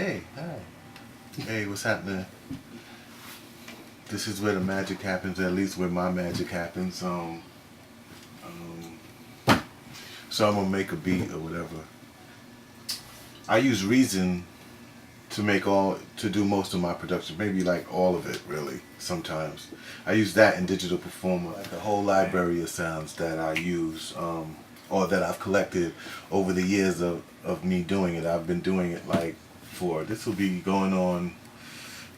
Hey, hi. Hey, what's happening? This is where the magic happens, at least where my magic happens. So I'm gonna make a beat or whatever. I use Reason to do most of my production, maybe like all of it really. Sometimes I use that in Digital Performer, like a whole library of sounds that I use, or that I've collected over the years of me doing it. I've been doing it like this will be going on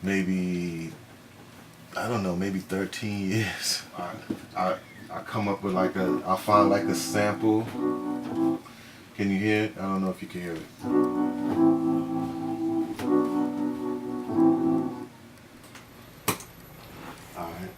maybe, I don't know, maybe 13 years. I come up with I'll find like a sample. Can you hear it? I don't know if you can hear it. Alright.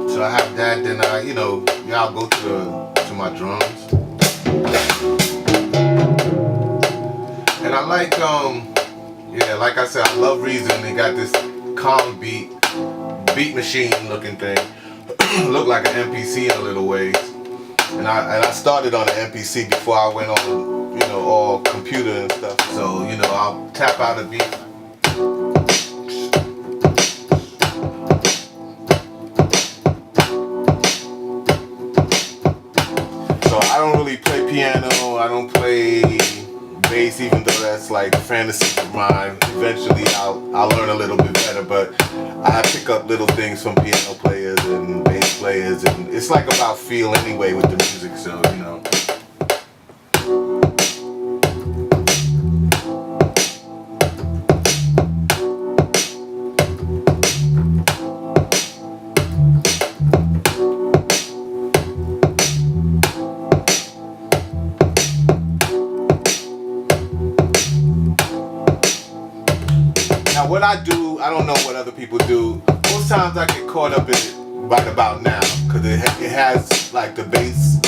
So I have that, then I'll go to my drums. And I like, like I said, I love Reason. They got this calm beat machine looking thing. Look like an MPC in a little ways. And I started on an MPC before I went on, all computer and stuff. So, I'll tap out a beat. So I don't really play piano, I don't play bass, even though that's like fantasy of mine. Eventually I'll learn a little bit better, but I pick up little things from piano players and bass players, and it's like about feel anyway with the music, so Now what I do, I don't know what other people do. Most times I get caught up in it right about now, because it has like the bass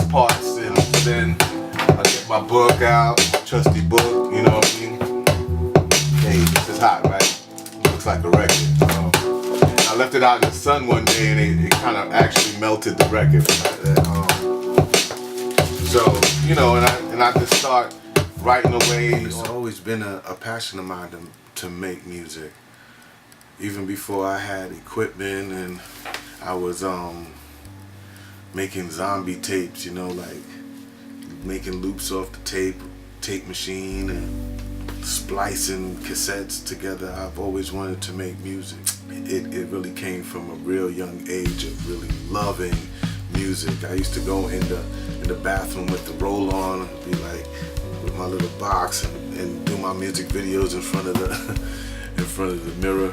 parts, and then I get my book out, trusty book, you know what I mean? Hey, this is hot, right? Looks like a record. I left it out in the sun one day, and it kind of actually melted the record. So, and I just start writing away. It's always been a passion of mine to make music. Even before I had equipment, and I was making zombie tapes, like making loops off the tape machine and splicing cassettes together. I've always wanted to make music. It really came from a real young age of really loving music. I used to go in the bathroom with the roll-on and be like with my little box and do my music videos in front of the mirror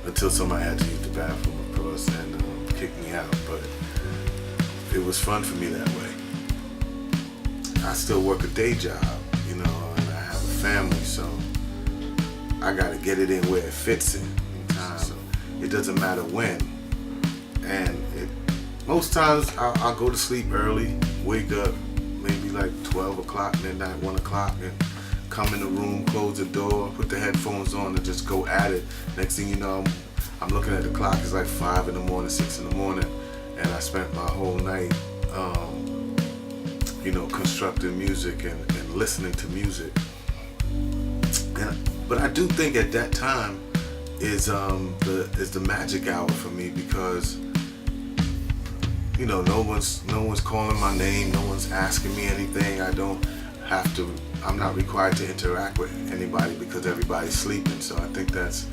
until somebody had to use the bathroom, of course, and kick me out. But it was fun for me that way. I still work a day job, and I have a family, so I gotta get it in where it fits in time. So it doesn't matter when. And most times I'll go to sleep early, wake up maybe like 12 o'clock, midnight, 1 o'clock, and come in the room, close the door, put the headphones on, and just go at it. Next thing you know, I'm looking at the clock, it's like 5 in the morning, 6 in the morning, and I spent my whole night, constructing music and listening to music. But I do think at that time is the magic hour for me, because no one's calling my name, no one's asking me anything. I'm not required to interact with anybody because everybody's sleeping. So I think that's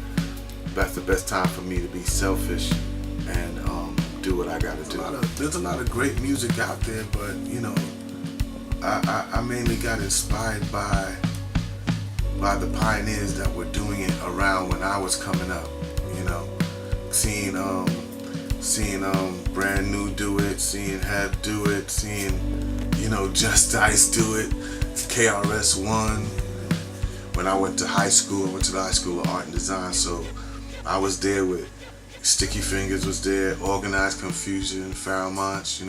the best time for me to be selfish and do what I gotta do. There's a lot of great music out there, but I mainly got inspired by the pioneers that were doing it around when I was coming up. Seeing Brand New do it, seeing Head do it, seeing Just Ice do it, KRS-One. When I went to high school, I went to the High School of Art and Design, so I was there with Sticky Fingers was there, Organized Confusion, Pharoah Monch,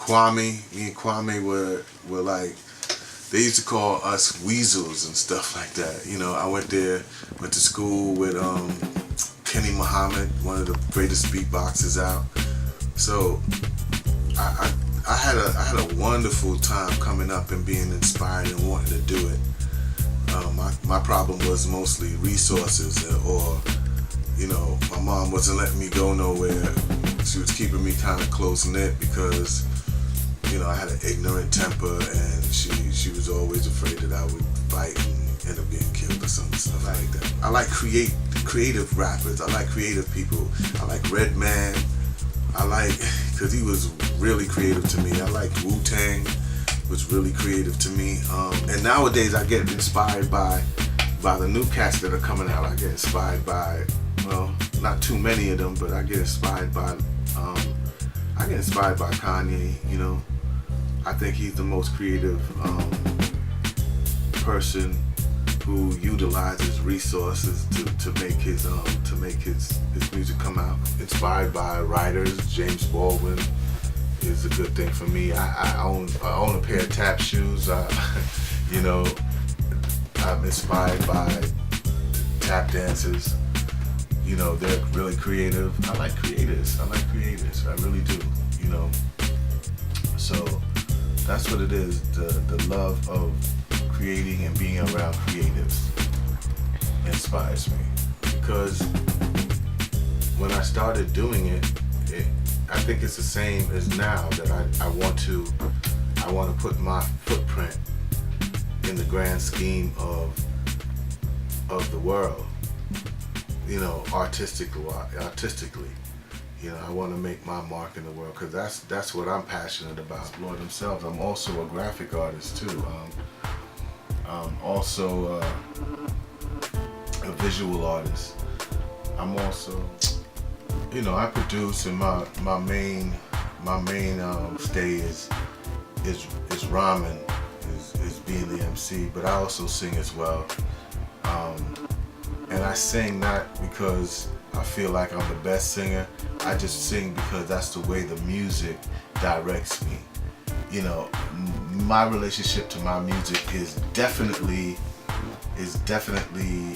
me and Kwame were like, they used to call us weasels and stuff like that. You know, I went to school with Kenny Muhammad, one of the greatest beatboxers out. So I had a wonderful time coming up and being inspired and wanting to do it. My problem was mostly resources, or you know, my mom wasn't letting me go nowhere. She was keeping me kind of close knit because, you know, I had an ignorant temper, and she was always afraid that I would fight and end up getting killed or some stuff like that. I like creative rappers. I like creative people. I like Redman. I like, because he was really creative to me. I liked Wu-Tang, was really creative to me. And nowadays I get inspired by the new cats that are coming out. I get inspired by, well, not too many of them, but I get inspired by Kanye. You know, I think he's the most creative person who utilizes resources to make his music come out. Inspired by writers, James Baldwin is a good thing for me. I own a pair of tap shoes. You know, I'm inspired by tap dancers. You know, they're really creative. I like creators. I really do. You know, so that's what it is. The love of creating and being around creatives inspires me, because when I started doing it, I think it's the same as now, that I want to put my footprint in the grand scheme of the world. You know, artistically. You know, I want to make my mark in the world, because that's what I'm passionate about. Explore themselves. I'm also a graphic artist too. I'm also a visual artist. I'm also, you know, I produce, and my main stay is rhyming, is being the MC. But I also sing as well. And I sing not because I feel like I'm the best singer. I just sing because that's the way the music directs me. You know, my relationship to my music is definitely it definitely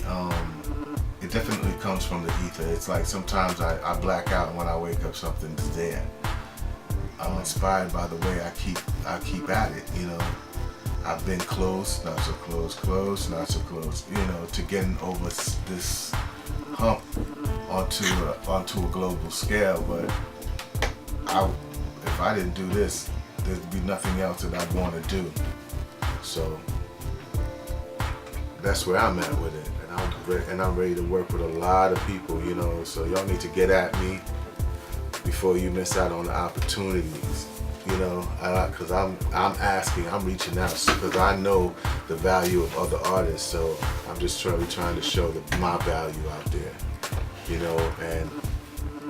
comes from the ether. It's like sometimes I black out, and when I wake up, something's there. I'm inspired by the way I keep at it. You know, I've been close, not so close, close, not so close. You know, to getting over this hump onto a global scale. But if I didn't do this, there'd be nothing else that I'd want to do. So that's where I'm at with it, and I'm ready to work with a lot of people. You know, so y'all need to get at me before you miss out on the opportunities. You know, because I'm reaching out because I know the value of other artists. So I'm just really trying to show my value out there. You know, and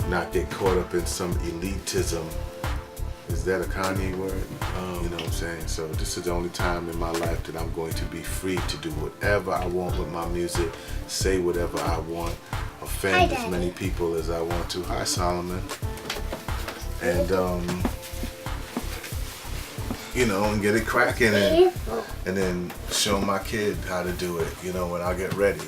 not get caught up in some elitism. Is that a Kanye word? You know what I'm saying? So this is the only time in my life that I'm going to be free to do whatever I want with my music, say whatever I want, offend as many people as I want to. Hi, Solomon. And you know, and get it cracking, and then show my kid how to do it, you know, when I get ready.